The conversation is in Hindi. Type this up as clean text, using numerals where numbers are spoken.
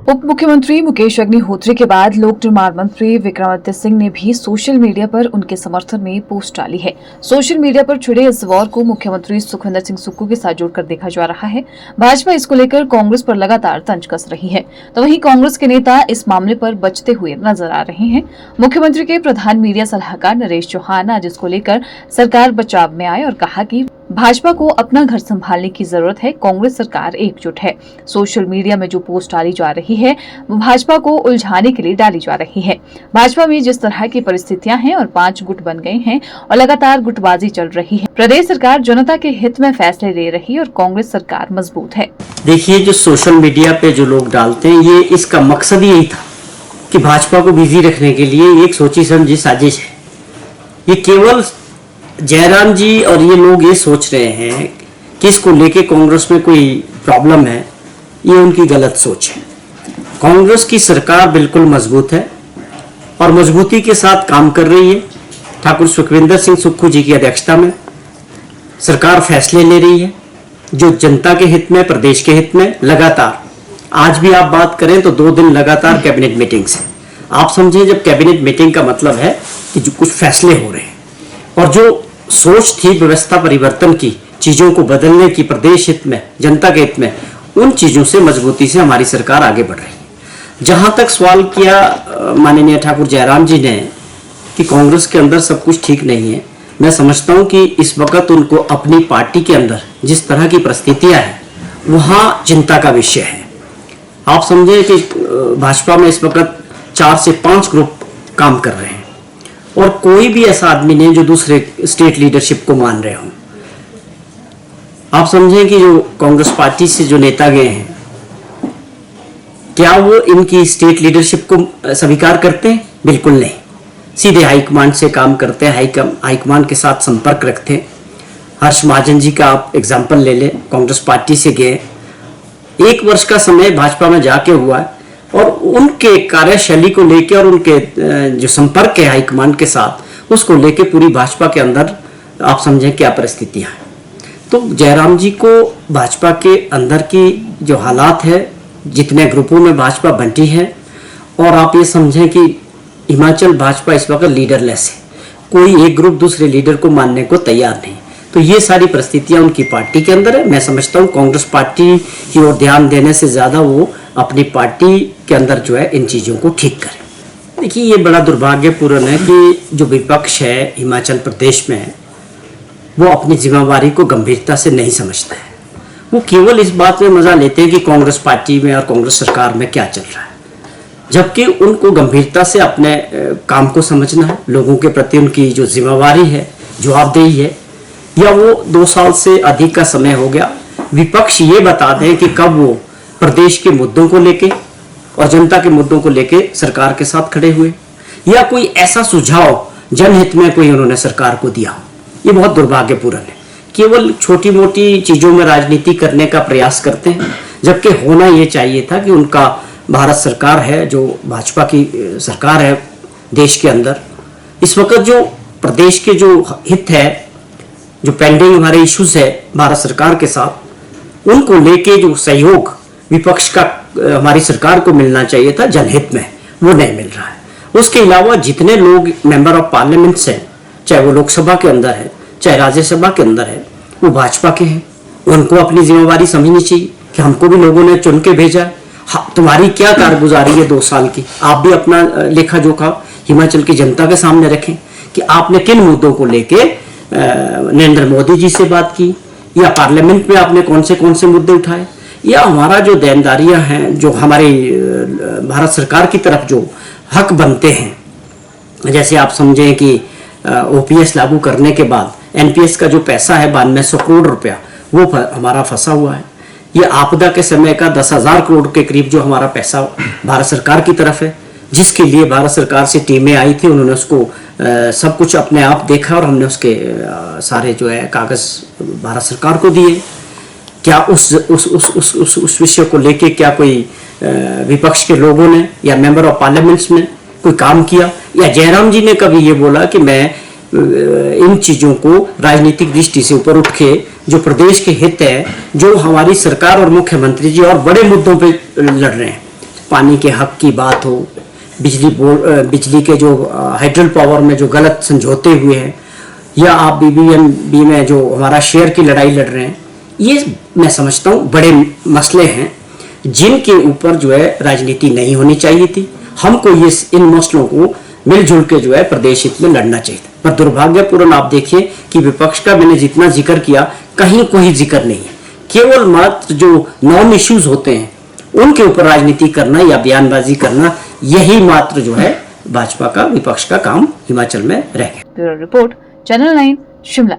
उप मुख्यमंत्री मुकेश अग्निहोत्री के बाद लोक निर्माण मंत्री विक्रमादित्य सिंह ने भी सोशल मीडिया पर उनके समर्थन में पोस्ट डाली है। सोशल मीडिया पर छिड़े इस वॉर को मुख्यमंत्री सुखविंदर सिंह सुक्खू के साथ जोड़कर देखा जा रहा है। भाजपा इसको लेकर कांग्रेस पर लगातार तंज कस रही है, तो वहीं कांग्रेस के नेता इस मामले पर बचते हुए नजर आ रहे हैं। मुख्यमंत्री के प्रधान मीडिया सलाहकार नरेश चौहान आज इसको लेकर सरकार बचाव में आए और कहा कि भाजपा को अपना घर संभालने की जरूरत है, कांग्रेस सरकार एकजुट है। सोशल मीडिया में जो पोस्ट डाली जा रही है वो भाजपा को उलझाने के लिए डाली जा रही है। भाजपा में जिस तरह की परिस्थितियां हैं और 5 गुट बन गए हैं और लगातार गुटबाजी चल रही है, प्रदेश सरकार जनता के हित में फैसले ले रही है और कांग्रेस सरकार मजबूत है। देखिए, जो सोशल मीडिया पे जो लोग डालते हैं, ये इसका मकसद यही था कि भाजपा को बिजी रखने के लिए एक सोची समझी साजिश है। ये केवल जयराम जी और ये लोग ये सोच रहे हैं कि इसको लेके कांग्रेस में कोई प्रॉब्लम है, ये उनकी गलत सोच है। कांग्रेस की सरकार बिल्कुल मजबूत है और मजबूती के साथ काम कर रही है। ठाकुर सुखविंदर सिंह सुक्खू जी की अध्यक्षता में सरकार फैसले ले रही है जो जनता के हित में, प्रदेश के हित में। लगातार आज भी आप बात करें तो 2 दिन लगातार कैबिनेट मीटिंग्स है। आप समझें, जब कैबिनेट मीटिंग का मतलब है कि जो कुछ फैसले हो रहे हैं और जो सोच थी व्यवस्था परिवर्तन की, चीजों को बदलने की, प्रदेश हित में, जनता के हित में, उन चीजों से मजबूती से हमारी सरकार आगे बढ़ रही है। जहां तक सवाल किया माननीय ठाकुर जयराम जी ने कि कांग्रेस के अंदर सब कुछ ठीक नहीं है, मैं समझता हूं कि इस वक्त उनको अपनी पार्टी के अंदर जिस तरह की परिस्थितियां हैं वहां चिंता का विषय है। आप समझे कि भाजपा में इस वक्त 4 से 5 ग्रुप काम कर रहे हैं और कोई भी ऐसा आदमी नहीं जो दूसरे स्टेट लीडरशिप को मान रहे हों। आप समझें कि जो कांग्रेस पार्टी से जो नेता गए हैं, क्या वो इनकी स्टेट लीडरशिप को स्वीकार करते हैं? बिल्कुल नहीं। सीधे हाईकमांड से काम करते हैं, हाईकमांड के साथ संपर्क रखते हैं। हर्ष महाजन जी का आप एग्जाम्पल ले लें, कांग्रेस पार्टी से गए, 1 वर्ष का समय भाजपा में जाके हुआ है और उनके कार्यशैली को लेकर और उनके जो संपर्क है हाईकमांड के साथ, उसको लेके पूरी भाजपा के अंदर आप समझें क्या परिस्थितियां हैं। तो जयराम जी को भाजपा के अंदर की जो हालात है, जितने ग्रुपों में भाजपा बंटी है, और आप ये समझें कि हिमाचल भाजपा इस वक्त लीडरलेस है, कोई एक ग्रुप दूसरे लीडर को मानने को तैयार नहीं। तो ये सारी परिस्थितियां उनकी पार्टी के अंदर है। मैं समझता हूँ कांग्रेस पार्टी की ओर ध्यान देने से ज्यादा वो अपनी पार्टी के अंदर जो है इन चीजों को ठीक करें। देखिए, ये बड़ा दुर्भाग्यपूर्ण है कि जो विपक्ष है हिमाचल प्रदेश में, वो अपनी जिम्मेवारी को गंभीरता से नहीं समझता है। वो केवल इस बात में मजा लेते हैं कि कांग्रेस पार्टी में और कांग्रेस सरकार में क्या चल रहा है, जबकि उनको गंभीरता से अपने काम को समझना है। लोगों के प्रति उनकी जो जिम्मेवारी है, जवाबदेही है, या वो 2 साल से अधिक का समय हो गया, विपक्ष ये बता दें कि कब वो प्रदेश के मुद्दों को लेके और जनता के मुद्दों को लेके सरकार के साथ खड़े हुए, या कोई ऐसा सुझाव जनहित में कोई उन्होंने सरकार को दिया हो। ये बहुत दुर्भाग्यपूर्ण है। केवल छोटी मोटी चीजों में राजनीति करने का प्रयास करते हैं, जबकि होना ये चाहिए था कि उनका भारत सरकार है, जो भाजपा की सरकार है देश के अंदर, इस वक्त जो प्रदेश के जो हित है, जो पेंडिंग हमारे इश्यूज है भारत सरकार के साथ, उनको लेके जो सहयोग विपक्ष का हमारी सरकार को मिलना चाहिए था जनहित में, वो नहीं मिल रहा है। उसके अलावा जितने लोग मेंबर ऑफ पार्लियामेंट्स हैं, चाहे वो लोकसभा के अंदर है चाहे राज्यसभा के अंदर है, वो भाजपा के हैं। उनको अपनी जिम्मेवारी समझनी चाहिए कि हमको भी लोगों ने चुन के भेजा है। हाँ, तुम्हारी क्या कारगुजारी है 2 साल की, आप भी अपना लेखा जोखा हिमाचल की जनता के सामने रखें कि आपने किन मुद्दों को लेके नरेंद्र मोदी जी से बात की, या पार्लियामेंट में आपने कौन से मुद्दे उठाए, या हमारा जो देनदारियां हैं, जो हमारी भारत सरकार की तरफ जो हक बनते हैं। जैसे आप समझें कि ओपीएस लागू करने के बाद एनपीएस का जो पैसा है 9200 करोड़ रुपया, वो हमारा फंसा हुआ है। ये आपदा के समय का 10,000 करोड़ के करीब जो हमारा पैसा भारत सरकार की तरफ है, जिसके लिए भारत सरकार से टीमें आई थी, उन्होंने उसको सब कुछ अपने आप देखा और हमने उसके सारे जो है कागज भारत सरकार को दिए। क्या उस विषय को लेके क्या कोई विपक्ष के लोगों ने या मेंबर ऑफ पार्लियामेंट्स ने कोई काम किया? या जयराम जी ने कभी ये बोला कि मैं इन चीजों को राजनीतिक दृष्टि से ऊपर उठ के जो प्रदेश के हित है, जो हमारी सरकार और मुख्यमंत्री जी और बड़े मुद्दों पे लड़ रहे हैं, पानी के हक की बात हो, बिजली के जो हाइड्रल पावर में जो गलत समझौते हुए हैं, या आप बीबीएमबी में जो हमारा शेयर की लड़ाई लड़ रहे हैं, ये मैं समझता हूँ बड़े मसले हैं जिनके ऊपर जो है राजनीति नहीं होनी चाहिए थी। हमको ये इन मसलों को मिलजुल के जो है प्रदेश हित में लड़ना चाहिए था। पर दुर्भाग्यपूर्ण आप देखिए कि विपक्ष का मैंने जितना जिक्र किया कहीं कोई जिक्र नहीं है। केवल मात्र जो नॉन इश्यूज होते हैं उनके ऊपर राजनीति करना या बयानबाजी करना, यही मात्र जो है भाजपा का, विपक्ष का काम हिमाचल में रह गया। Bureau report, channel 9 Shimla.